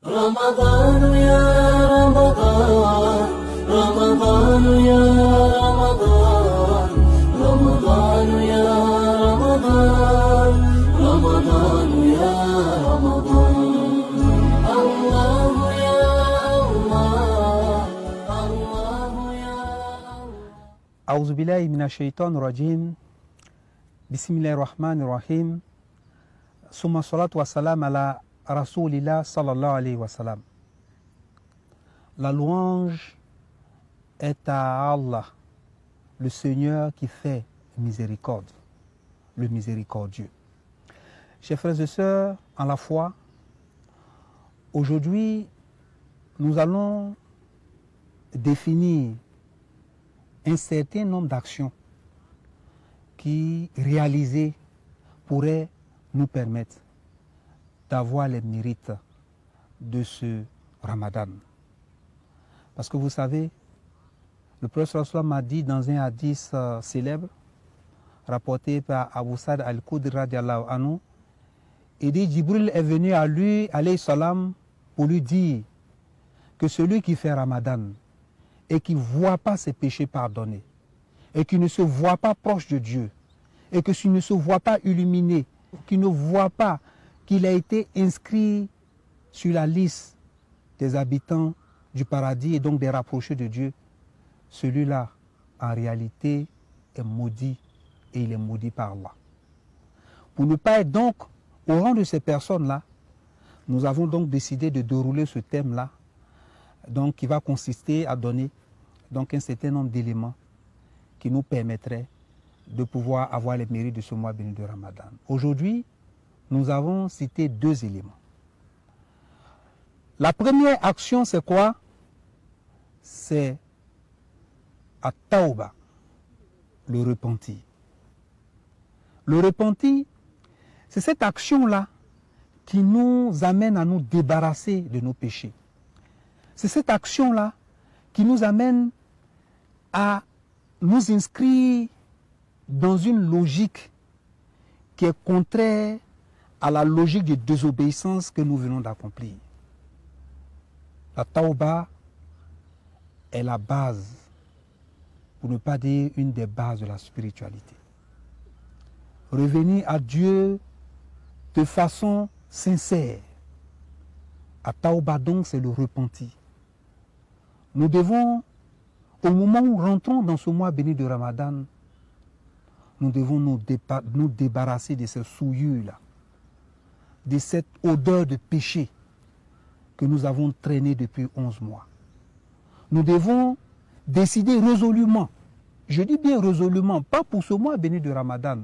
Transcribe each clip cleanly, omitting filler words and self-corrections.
رمضان يا رمضان رمضان يا رمضان رمضان يا رمضان رمضان يا رمضان الله يا الله الله يا الله أعوذ بالله من الشيطان الرجيم بسم الله الرحمن الرحيم ثم الصلاة والسلام على Rasoulillah sallallahu alayhi wa sallam. La louange est à Allah, le Seigneur qui fait miséricorde, le miséricordieux. Chers frères et sœurs, en la foi, aujourd'hui, nous allons définir un certain nombre d'actions qui, réalisées, pourraient nous permettre d'avoir les mérites de ce Ramadan. Parce que vous savez, le prophète sallam a dit dans un hadith célèbre, rapporté par Abu Sa'd al-Khudri radiallahu anhu, il dit, Jibril est venu à lui, alayhi salam, pour lui dire que celui qui fait Ramadan et qui ne voit pas ses péchés pardonnés, et qui ne se voit pas proche de Dieu, et que s'il ne se voit pas illuminé, qui ne voit pas qu'il a été inscrit sur la liste des habitants du paradis et donc des rapprochés de Dieu, celui-là, en réalité, est maudit et il est maudit par Allah. Pour ne pas être donc au rang de ces personnes-là, nous avons donc décidé de dérouler ce thème-là, donc qui va consister à donner donc un certain nombre d'éléments qui nous permettraient de pouvoir avoir les mérites de ce mois béni de Ramadan. Aujourd'hui, nous avons cité deux éléments. La première action, c'est quoi? C'est at-tawba, le repenti. Le repenti, c'est cette action-là qui nous amène à nous débarrasser de nos péchés. C'est cette action-là qui nous amène à nous inscrire dans une logique qui est contraire à la logique de désobéissance que nous venons d'accomplir. La tauba est la base, pour ne pas dire une des bases de la spiritualité. Revenir à Dieu de façon sincère. La tauba donc c'est le repenti. Nous devons, au moment où rentrons dans ce mois béni de Ramadan, nous devons nous débarrasser de ces souillures-là, de cette odeur de péché que nous avons traînée depuis 11 mois. Nous devons décider résolument, je dis bien résolument, pas pour ce mois béni de Ramadan,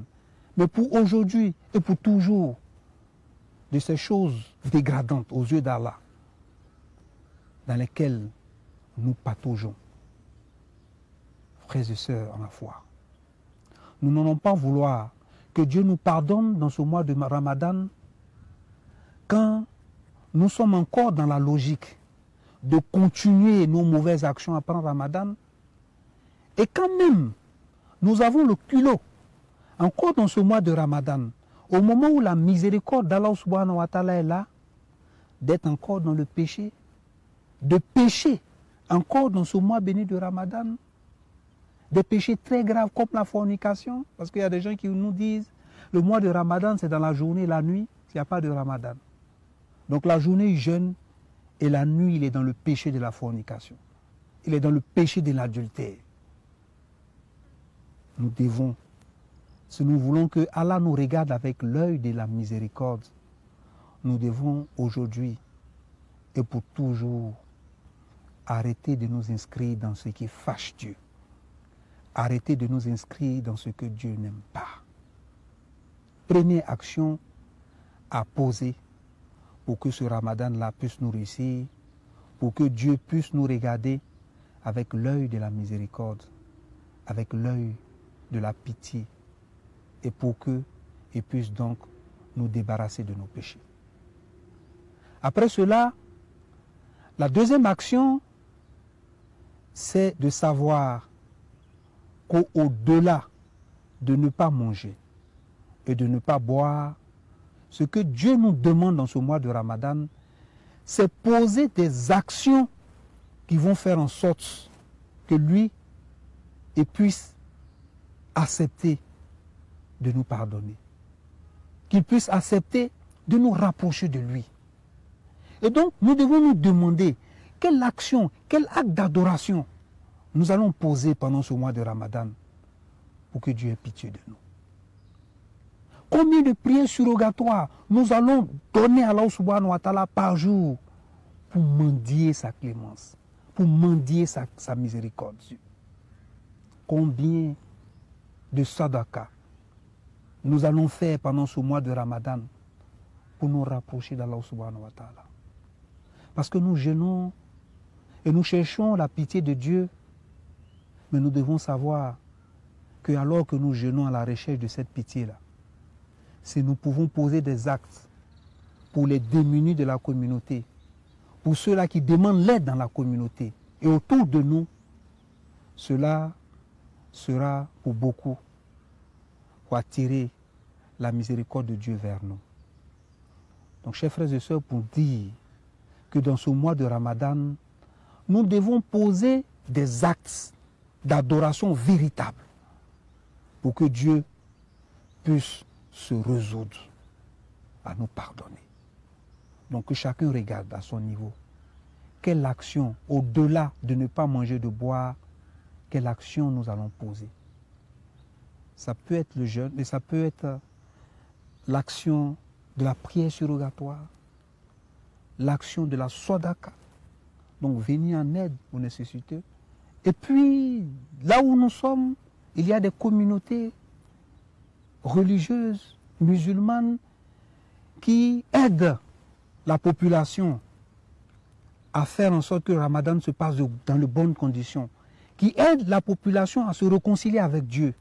mais pour aujourd'hui et pour toujours, de ces choses dégradantes aux yeux d'Allah, dans lesquelles nous pataugeons. Frères et sœurs en la foi, nous n'allons pas vouloir que Dieu nous pardonne dans ce mois de Ramadan quand nous sommes encore dans la logique de continuer nos mauvaises actions après Ramadan, et quand même nous avons le culot, encore dans ce mois de Ramadan, au moment où la miséricorde d'Allah subhanahu wa ta'ala est là, d'être encore dans le péché, de pécher encore dans ce mois béni de Ramadan, des péchés très graves comme la fornication, parce qu'il y a des gens qui nous disent le mois de Ramadan c'est dans la journée et la nuit, s'il n'y a pas de Ramadan. Donc la journée il jeûne et la nuit il est dans le péché de la fornication. Il est dans le péché de l'adultère. Nous devons, si nous voulons que Allah nous regarde avec l'œil de la miséricorde, nous devons aujourd'hui et pour toujours arrêter de nous inscrire dans ce qui fâche Dieu. Arrêter de nous inscrire dans ce que Dieu n'aime pas. Première action à poser pour que ce Ramadan-là puisse nous réussir, pour que Dieu puisse nous regarder avec l'œil de la miséricorde, avec l'œil de la pitié, et pour qu'il puisse donc nous débarrasser de nos péchés. Après cela, la deuxième action, c'est de savoir qu'au-delà de ne pas manger et de ne pas boire, ce que Dieu nous demande dans ce mois de Ramadan, c'est poser des actions qui vont faire en sorte que lui puisse accepter de nous pardonner, qu'il puisse accepter de nous rapprocher de lui. Et donc, nous devons nous demander quelle action, quel acte d'adoration nous allons poser pendant ce mois de Ramadan pour que Dieu ait pitié de nous. Combien de prières surrogatoires nous allons donner à Allah subhanahu wa ta'ala par jour pour mendier sa clémence, pour mendier sa miséricorde. Combien de sadaka nous allons faire pendant ce mois de Ramadan pour nous rapprocher d'Allah subhanahu wa ta'ala. Parce que nous jeûnons et nous cherchons la pitié de Dieu, mais nous devons savoir que alors que nous jeûnons à la recherche de cette pitié-là, si nous pouvons poser des actes pour les démunis de la communauté, pour ceux-là qui demandent l'aide dans la communauté et autour de nous, cela sera pour beaucoup pour attirer la miséricorde de Dieu vers nous. Donc, chers frères et sœurs, pour dire que dans ce mois de Ramadan, nous devons poser des actes d'adoration véritables pour que Dieu puisse se résoudre à nous pardonner. Donc que chacun regarde à son niveau. Quelle action, au-delà de ne pas manger, de boire, quelle action nous allons poser? Ça peut être le jeûne, mais ça peut être l'action de la prière surrogatoire, l'action de la sodaka, donc venir en aide aux nécessiteux. Et puis, là où nous sommes, il y a des communautés religieuses, musulmanes, qui aident la population à faire en sorte que le Ramadan se passe dans de bonnes conditions, qui aident la population à se réconcilier avec Dieu.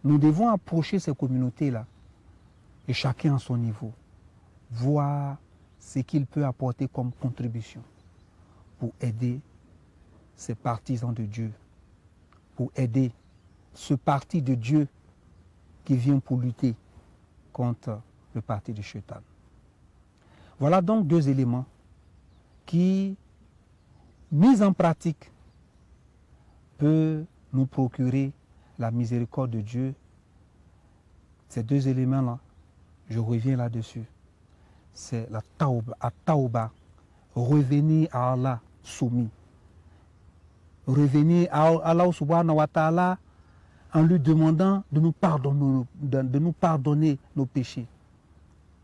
Nous devons approcher ces communautés-là, et chacun à son niveau, voir ce qu'il peut apporter comme contribution pour aider ces partisans de Dieu, pour aider ce parti de Dieu qui vient pour lutter contre le parti de Shaitan. Voilà donc deux éléments qui, mis en pratique, peuvent nous procurer la miséricorde de Dieu. Ces deux éléments-là, je reviens là-dessus. C'est la tauba, revenir à Allah soumis. Revenir à Allah subhanahu wa ta'ala en lui demandant de nous pardonner nos péchés.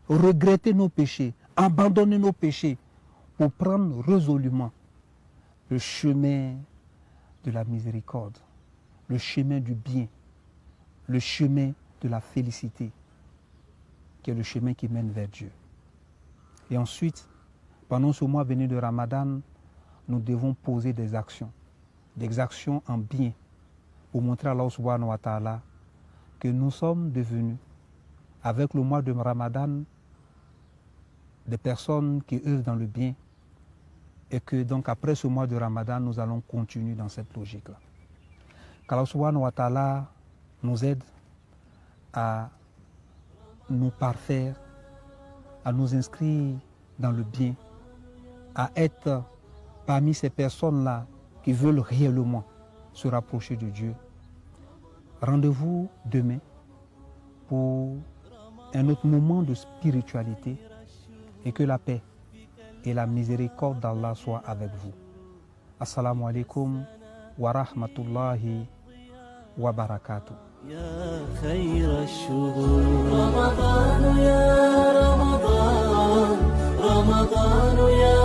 Regretter nos péchés, abandonner nos péchés pour prendre résolument le chemin de la miséricorde, le chemin du bien, le chemin de la félicité, qui est le chemin qui mène vers Dieu. Et ensuite, pendant ce mois béni de Ramadan, nous devons poser des actions en bien, pour montrer à Allah subhanahu wa ta'ala que nous sommes devenus, avec le mois de Ramadan, des personnes qui œuvrent dans le bien, et que donc après ce mois de Ramadan, nous allons continuer dans cette logique-là. Qu'Allah subhanahu wa ta'ala nous aide à nous parfaire, à nous inscrire dans le bien, à être parmi ces personnes-là qui veulent réellement se rapprocher de Dieu. Rendez-vous demain pour un autre moment de spiritualité, et que la paix et la miséricorde d'Allah soient avec vous. Assalamu alaikum wa rahmatullahi wa barakatuh. يا خير الشهور رمضان يا رمضان رمضان يا